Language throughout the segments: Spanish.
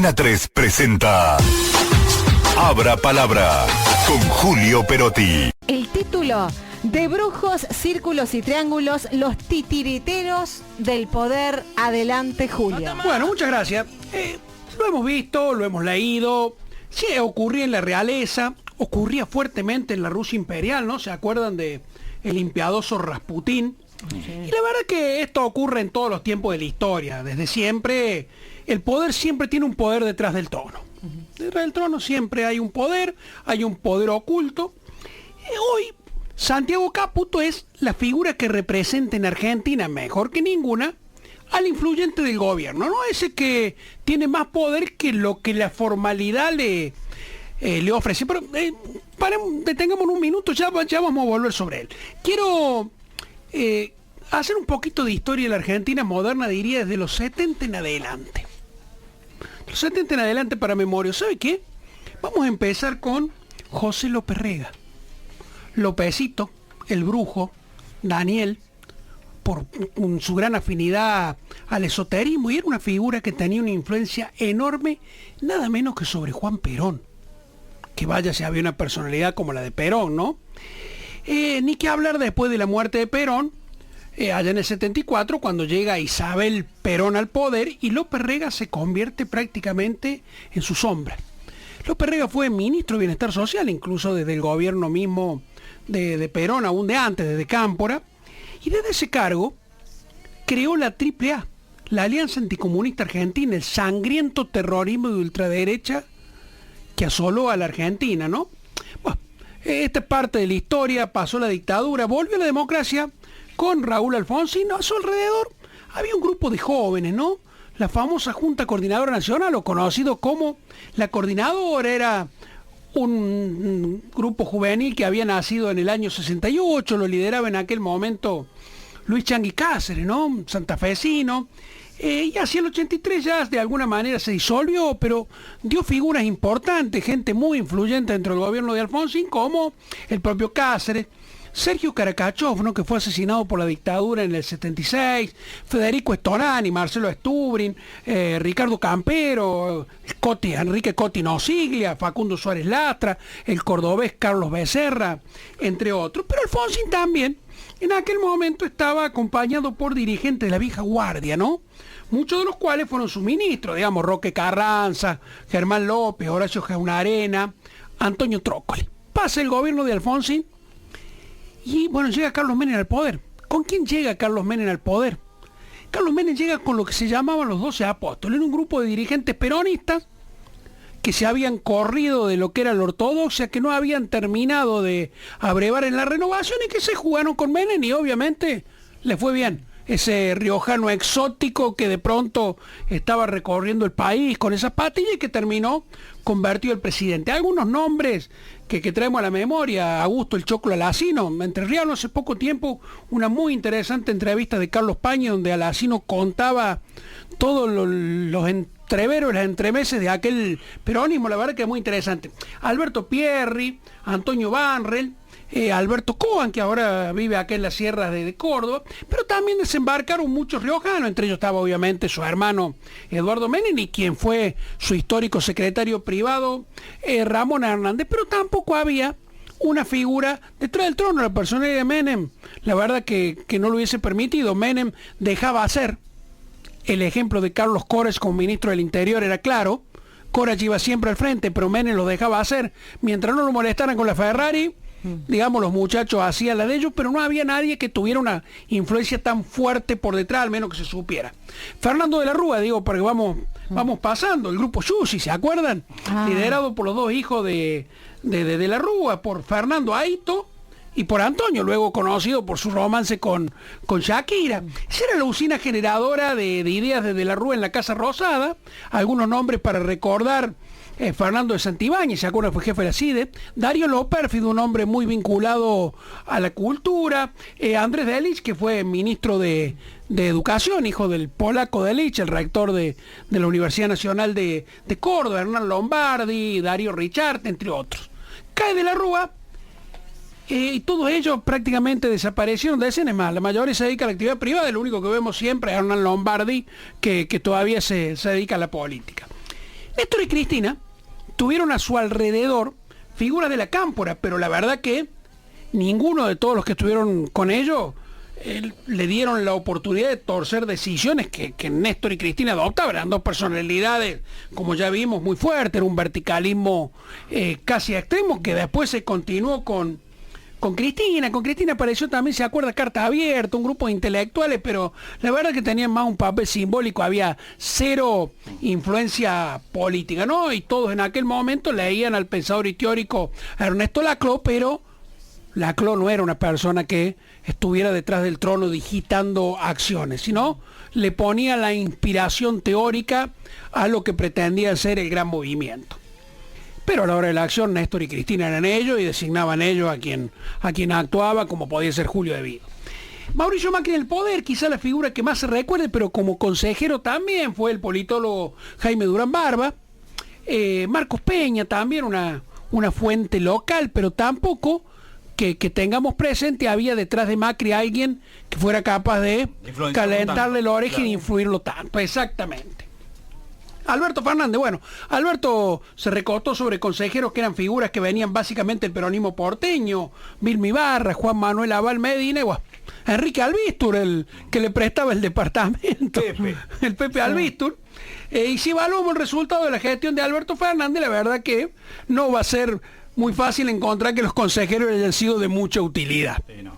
Antena 3 presenta Abra Palabra con Julio Perotti. El título: de brujos, círculos y triángulos, los titiriteros del poder. Adelante, Julio. Bueno, muchas gracias. Lo hemos visto, lo hemos leído. Sí, ocurría en la realeza, ocurría fuertemente en la Rusia imperial, ¿no? ¿Se acuerdan de el impiadoso Rasputín? Sí. Y la verdad que esto ocurre en todos los tiempos de la historia. Desde siempre, el poder siempre tiene un poder detrás del trono. Detrás del trono siempre hay un poder oculto. Hoy, Santiago Caputo es la figura que representa en Argentina, mejor que ninguna, al influyente del gobierno, ¿no? Ese que tiene más poder que lo que la formalidad le ofrece. Pero detengamos un minuto, ya vamos a volver sobre él. Quiero hacer un poquito de historia de la Argentina moderna, diría desde los 70 en adelante. Los 70 en adelante para memoria. ¿Sabe qué? Vamos a empezar con José López Rega. Lópezito, el brujo, Daniel, por su gran afinidad al esoterismo, y era una figura que tenía una influencia enorme, nada menos que sobre Juan Perón. Que vaya si había una personalidad como la de Perón, ¿no? Ni que hablar después de la muerte de Perón, allá en el 74, cuando llega Isabel Perón al poder, y López Rega se convierte prácticamente en su sombra. López Rega fue ministro de Bienestar Social, incluso desde el gobierno mismo de Perón, aún de antes, desde Cámpora, y desde ese cargo creó la AAA, la Alianza Anticomunista Argentina, el sangriento terrorismo de ultraderecha que asoló a la Argentina, ¿no? Bueno, esta es parte de la historia. Pasó la dictadura, volvió la democracia con Raúl Alfonsín. A su alrededor había un grupo de jóvenes, ¿no? La famosa Junta Coordinadora Nacional, o conocido como la Coordinadora, era un grupo juvenil que había nacido en el año 68, lo lideraba en aquel momento Luis Changui Cáceres, ¿no? Santafesino. Y hacia el 83 ya de alguna manera se disolvió, pero dio figuras importantes, gente muy influyente dentro del gobierno de Alfonsín, como el propio Cáceres, Sergio Caracachov, ¿no? Que fue asesinado por la dictadura en el 76, Federico Estonani, Marcelo Estubrin, Ricardo Campero, Enrique Coti Nosiglia, Facundo Suárez Lastra, el cordobés Carlos Becerra, entre otros. Pero Alfonsín también en aquel momento estaba acompañado por dirigentes de la vieja guardia, ¿no? Muchos de los cuales fueron sus ministros, digamos, Roque Carranza, Germán López, Horacio Jaunarena, Antonio Trócoli. Pasa el gobierno de Alfonsín y, bueno, llega Carlos Menem al poder. ¿Con quién llega Carlos Menem al poder? Carlos Menem llega con lo que se llamaban los 12 apóstoles. Era un grupo de dirigentes peronistas que se habían corrido de lo que era la ortodoxia, que no habían terminado de abrevar en la renovación y que se jugaron con Menem, y obviamente le fue bien. Ese riojano exótico que de pronto estaba recorriendo el país con esas patillas y que terminó convertido el presidente. Algunos nombres que traemos a la memoria: Augusto el Choclo Alacino. Entre Ríos, hace poco tiempo, una muy interesante entrevista de Carlos Pañi, donde Alacino contaba todos los entreveros, las entremeses de aquel peronismo. La verdad que es muy interesante. Alberto Pierri, Antonio Banrel, Alberto Coan, que ahora vive acá en las sierras de Córdoba, pero también desembarcaron muchos riojanos. Entre ellos estaba obviamente su hermano Eduardo Menem, y quien fue su histórico secretario privado, Ramón Hernández. Pero tampoco había una figura detrás del trono. La personalidad de Menem, la verdad que no lo hubiese permitido. Menem dejaba hacer. El ejemplo de Carlos Corach como ministro del Interior era claro. Corach iba siempre al frente, pero Menem lo dejaba hacer. Mientras no lo molestaran con la Ferrari, digamos, los muchachos hacían la de ellos, pero no había nadie que tuviera una influencia tan fuerte por detrás, al menos que se supiera. Fernando de la Rúa, digo, porque vamos pasando, el grupo Yusi, ¿se acuerdan? Liderado por los dos hijos de la Rúa, por Fernando Aito y por Antonio, luego conocido por su romance con Shakira. Esa era la usina generadora de ideas de la Rúa en la Casa Rosada. Algunos nombres para recordar: Fernando de Santibáñez, ¿se acuerdan? Fue jefe de la CIDE. Darío Lopérfido, un hombre muy vinculado a la cultura. Andrés Delich, que fue ministro de Educación, hijo del polaco Delich, el rector de la Universidad Nacional de Córdoba. Hernán Lombardi, Darío Richard, entre otros. Cae de la Rúa, y todos ellos prácticamente desaparecieron de escena. Más, la mayoría se dedica a la actividad privada. El único que vemos siempre es Hernán Lombardi, que todavía se dedica a la política. Néstor y Cristina tuvieron a su alrededor figuras de la cámpora, pero la verdad que ninguno de todos los que estuvieron con ellos le dieron la oportunidad de torcer decisiones que Néstor y Cristina adoptaban. Eran dos personalidades, como ya vimos, muy fuertes, era un verticalismo casi extremo, que después se continuó con Cristina. Con Cristina apareció también, se acuerda, Carta Abierta, un grupo de intelectuales, pero la verdad que tenían más un papel simbólico, había cero influencia política, ¿no? Y todos en aquel momento leían al pensador y teórico Ernesto Laclau, pero Laclau no era una persona que estuviera detrás del trono digitando acciones, sino le ponía la inspiración teórica a lo que pretendía ser el gran movimiento. Pero a la hora de la acción, Néstor y Cristina eran ellos y designaban ellos a quien actuaba, como podía ser Julio de Vido. Mauricio Macri en el poder, quizá la figura que más se recuerde, pero como consejero también fue el politólogo Jaime Durán Barba. Marcos Peña también, una fuente local, pero tampoco que tengamos presente había detrás de Macri alguien que fuera capaz de calentarle la oreja, claro, y influirlo tanto. Exactamente. Alberto Fernández, bueno, Alberto se recostó sobre consejeros que eran figuras que venían básicamente del peronismo porteño, Vilma Ibarra, Juan Manuel Abal Medina, igual, Enrique Albistur, el que le prestaba el departamento, el Pepe Albistur. Y si evaluamos el resultado de la gestión de Alberto Fernández, la verdad que no va a ser muy fácil encontrar que los consejeros hayan sido de mucha utilidad. Sí, no.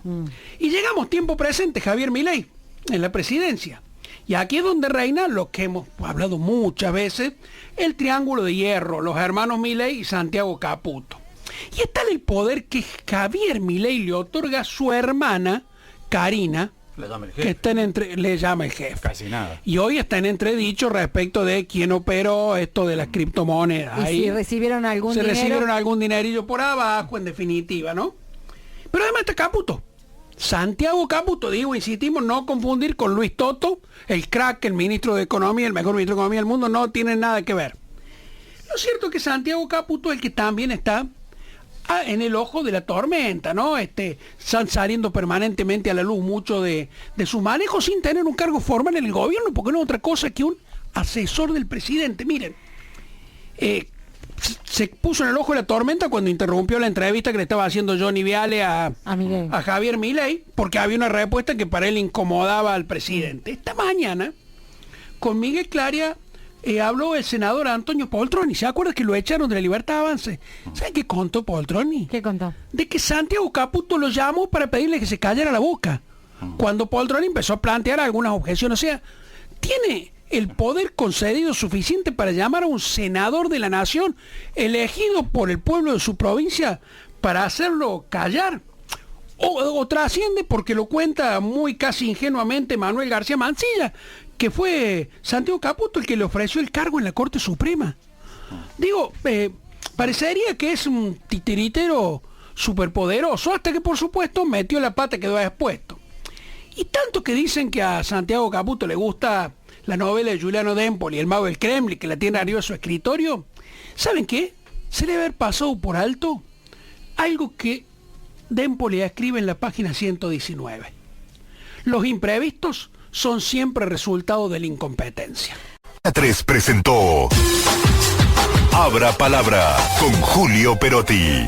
Y llegamos tiempo presente, Javier Milei, en la presidencia. Y aquí es donde reina lo que hemos hablado muchas veces, el triángulo de hierro, los hermanos Milei y Santiago Caputo. Y está el poder que Javier Milei le otorga a su hermana, Karina, que está le llama el jefe. Casi nada. Y hoy está en entredicho respecto de quién operó esto de las criptomonedas. Y ahí si recibieron algún dinero. Recibieron algún dinerillo por abajo, en definitiva, ¿no? Pero además está Caputo. Santiago Caputo, digo, insistimos, no confundir con Luis Toto, el crack, el ministro de Economía, el mejor ministro de Economía del mundo, no tiene nada que ver. Lo cierto es que Santiago Caputo es el que también está en el ojo de la tormenta, ¿no? Están saliendo permanentemente a la luz mucho de su manejo sin tener un cargo formal en el gobierno, porque no es otra cosa que un asesor del presidente. Miren, se puso en el ojo de la tormenta cuando interrumpió la entrevista que le estaba haciendo Johnny Viale a Javier Milei, porque había una respuesta que para él incomodaba al presidente. Esta mañana, con Miguel Claria, habló el senador Antonio Poltroni. ¿Se acuerda que lo echaron de la Libertad Avance? ¿Sabe qué contó Poltroni? ¿Qué contó? De que Santiago Caputo lo llamó para pedirle que se callara la boca, cuando Poltroni empezó a plantear algunas objeciones. O sea, tiene el poder concedido suficiente para llamar a un senador de la nación elegido por el pueblo de su provincia para hacerlo callar, o trasciende porque lo cuenta muy casi ingenuamente Manuel García Mancilla, que fue Santiago Caputo el que le ofreció el cargo en la Corte Suprema. Digo, parecería que es un titiritero superpoderoso, hasta que por supuesto metió la pata y quedó expuesto. Y tanto que dicen que a Santiago Caputo le gusta la novela de Giuliano D'Empoli, El mago del Kremlin, que la tiene arriba de su escritorio. ¿Saben qué? Se le debe haber pasado por alto algo que D'Empoli escribe en la página 119. Los imprevistos son siempre resultado de la incompetencia. La 3 presentó Abra Palabra con Julio Perotti.